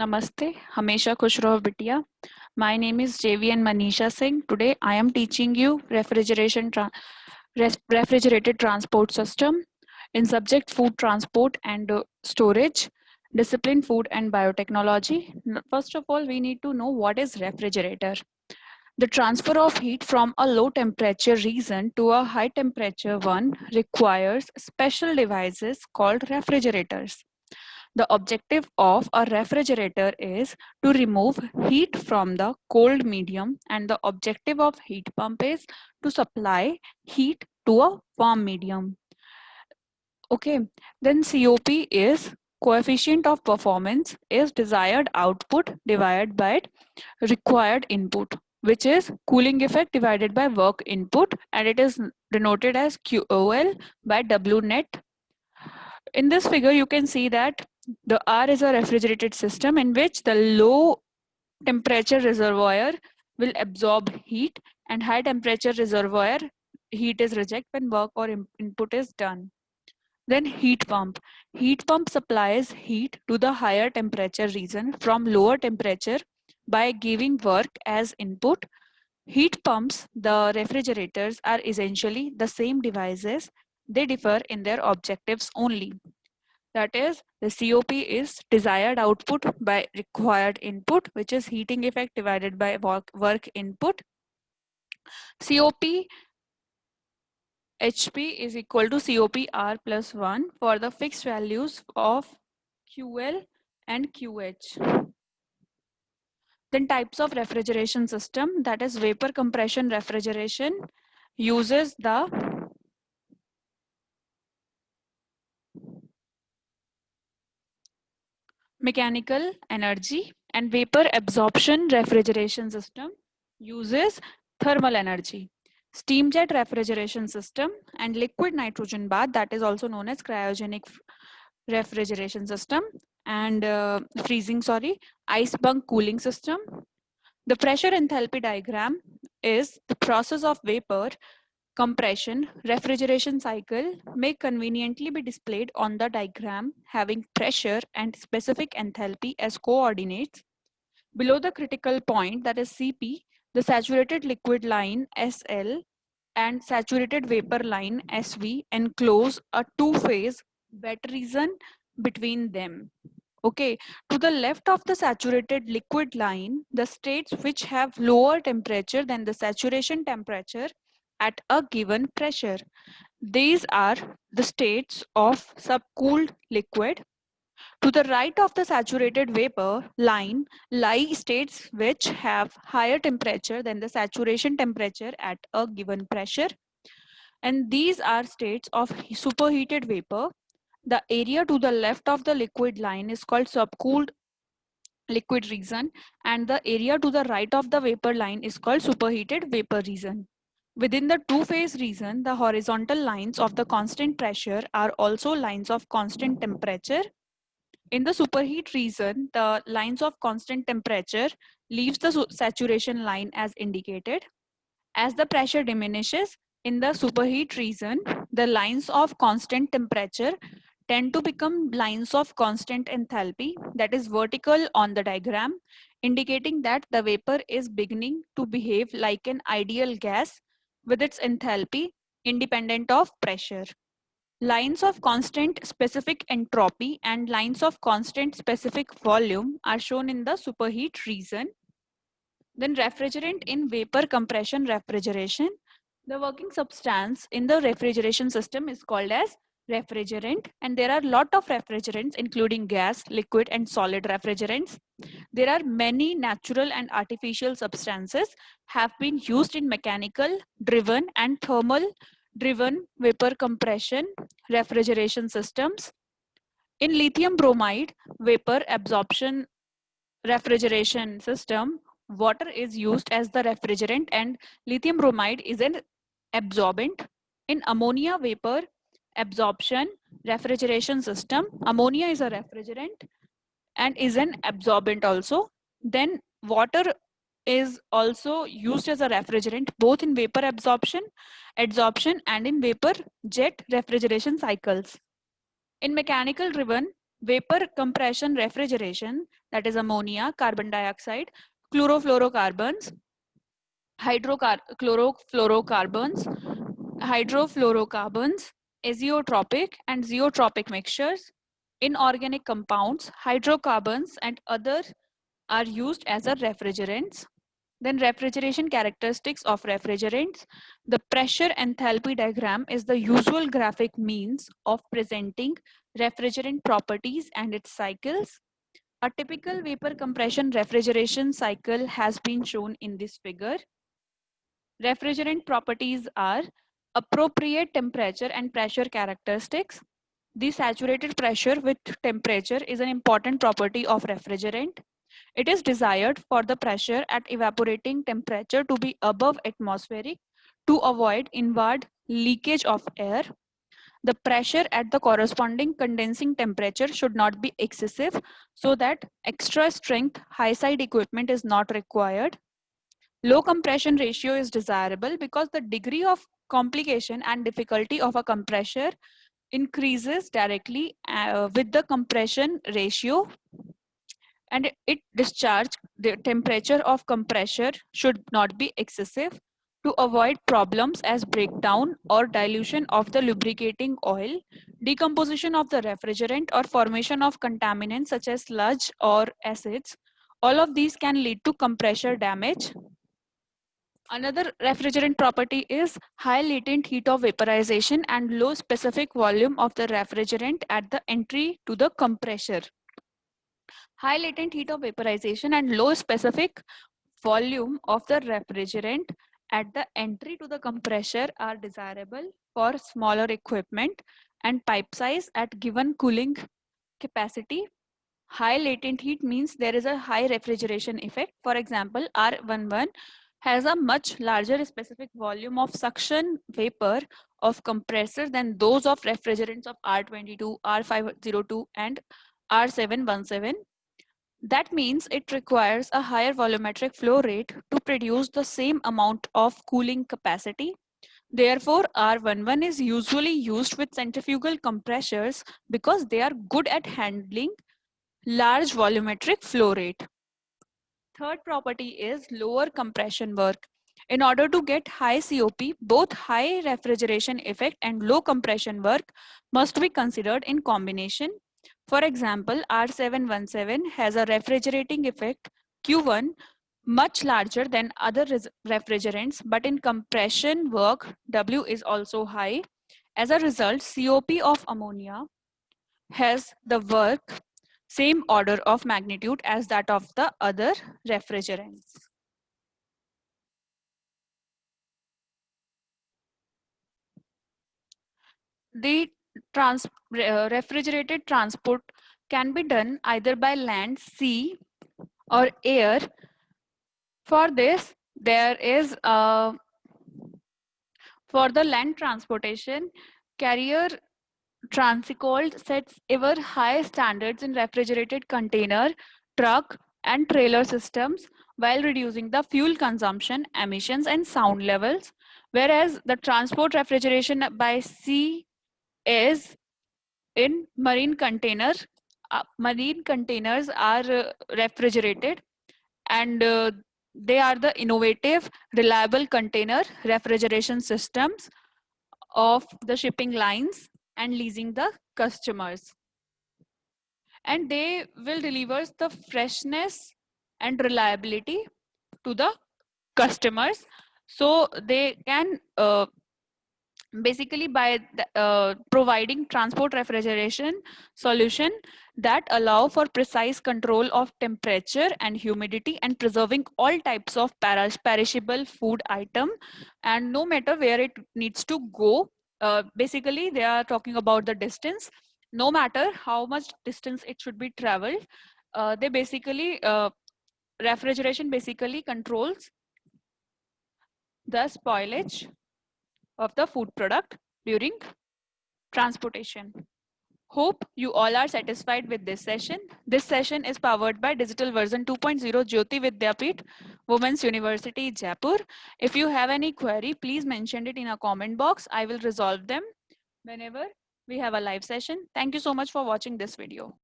Namaste, Hamesha खुश रहो बिटिया. My name is JVN Manisha Singh. Today I am teaching you refrigerated transport system in subject food transport and storage, discipline food and biotechnology. First of all, we need to know what is refrigerator. The transfer of heat from a low temperature region to a high temperature one requires special devices called refrigerators. The objective of a refrigerator is to remove heat from the cold medium, and the objective of heat pump is to supply heat to a warm medium. Okay, then COP is coefficient of performance is desired output divided by required input, which is cooling effect divided by work input, and it is denoted as QOL by W net. In this figure, you can see that the R is a refrigerated system in which the low temperature reservoir will absorb heat, and high temperature reservoir heat is reject when work or input is done. Then heat pump. Heat pump supplies heat to the higher temperature region from lower temperature by giving work as input. Heat pumps, the refrigerators, are essentially the same devices. They differ in their objectives only. That is, the COP is desired output by required input, which is heating effect divided by work input. COP HP is equal to COPR plus 1 for the fixed values of QL and QH. Then types of refrigeration system, that is vapor compression refrigeration, uses the mechanical energy, and vapor absorption refrigeration system uses thermal energy. Steam jet refrigeration system and liquid nitrogen bath, that is also known as cryogenic refrigeration system, and ice bunk cooling system. The pressure enthalpy diagram is the process of vapor compression refrigeration cycle may conveniently be displayed on the diagram having pressure and specific enthalpy as coordinates. Below the critical point, that is CP, the saturated liquid line SL and saturated vapor line SV enclose a two-phase wet region between them. Okay, to the left of the saturated liquid line, the states which have lower temperature than the saturation temperature at a given pressure. These are the states of subcooled liquid. To the right of the saturated vapor line lie states which have higher temperature than the saturation temperature at a given pressure. And these are states of superheated vapor. The area to the left of the liquid line is called subcooled liquid region, and the area to the right of the vapor line is called superheated vapor region. Within the two-phase region, the horizontal lines of the constant pressure are also lines of constant temperature. In the superheat region, the lines of constant temperature leaves the saturation line as indicated. As the pressure diminishes in the superheat region, the lines of constant temperature tend to become lines of constant enthalpy, that is vertical on the diagram, indicating that the vapor is beginning to behave like an ideal gas with its enthalpy independent of pressure. Lines of constant specific entropy and lines of constant specific volume are shown in the superheat region. Then refrigerant in vapor compression refrigeration. The working substance in the refrigeration system is called as refrigerant, and there are a lot of refrigerants including gas, liquid and solid refrigerants. There are many natural and artificial substances have been used in mechanical driven and thermal driven vapor compression refrigeration systems. In lithium bromide vapor absorption refrigeration system, water is used as the refrigerant and lithium bromide is an absorbent. In ammonia vapor absorption refrigeration system, ammonia is a refrigerant and is an absorbent also. Then water is also used as a refrigerant both in vapor absorption and in vapor jet refrigeration cycles. In mechanical driven Vapor compression refrigeration, that is ammonia, carbon dioxide, chlorofluorocarbons, chlorofluorocarbons, hydrofluorocarbons, azeotropic and zeotropic mixtures, inorganic compounds, hydrocarbons, and other are used as a refrigerants. Then refrigeration characteristics of refrigerants. The pressure enthalpy diagram is the usual graphic means of presenting refrigerant properties and its cycles. A typical vapor compression refrigeration cycle has been shown in this figure. Refrigerant properties are appropriate temperature and pressure characteristics. The saturated pressure with temperature is an important property of refrigerant. It is desired for the pressure at evaporating temperature to be above atmospheric to avoid inward leakage of air. The pressure at the corresponding condensing temperature should not be excessive so that extra strength high side equipment is not required. Low compression ratio is desirable because the degree of complication and difficulty of a compressor increases directly with the compression ratio, and it discharge the temperature of compressor should not be excessive to avoid problems as breakdown or dilution of the lubricating oil, decomposition of the refrigerant, or formation of contaminants such as sludge or acids. All of these can lead to compressor damage. Another refrigerant property is high latent heat of vaporization and low specific volume of the refrigerant at the entry to the compressor. High latent heat of vaporization and low specific volume of the refrigerant at the entry to the compressor are desirable for smaller equipment and pipe size at given cooling capacity. High latent heat means there is a high refrigeration effect. For example, R11 has a much larger specific volume of suction vapor of compressor than those of refrigerants of R22, R502, and R717. That means it requires a higher volumetric flow rate to produce the same amount of cooling capacity. Therefore, R11 is usually used with centrifugal compressors because they are good at handling large volumetric flow rate. Third property is lower compression work. In order to get high COP, both high refrigeration effect and low compression work must be considered in combination. For example, R717 has a refrigerating effect Q1 much larger than other refrigerants, but in compression work, W is also high. As a result, COP of ammonia has the work same order of magnitude as that of the other refrigerants. The refrigerated transport can be done either by land, sea, or air. For this, there is for the land transportation, Carrier Transicold sets ever high standards in refrigerated container, truck, and trailer systems while reducing the fuel consumption, emissions, and sound levels. Whereas the transport refrigeration by sea is in marine container. Marine containers are refrigerated, and they are the innovative, reliable container refrigeration systems of the shipping lines and leasing the customers. And they will deliver the freshness and reliability to the customers. So they can basically by providing transport refrigeration solution that allow for precise control of temperature and humidity and preserving all types of perishable food item, and no matter where it needs to go. Basically they are talking about the distance. No matter how much distance it should be traveled, they basically refrigeration basically controls the spoilage of the food product during transportation. Hope you all are satisfied with this session. This session is powered by Digital Version 2.0 Jyoti Vidyapeeth, Women's University, Jaipur. If you have any query, please mention it in a comment box. I will resolve them whenever we have a live session. Thank you so much for watching this video.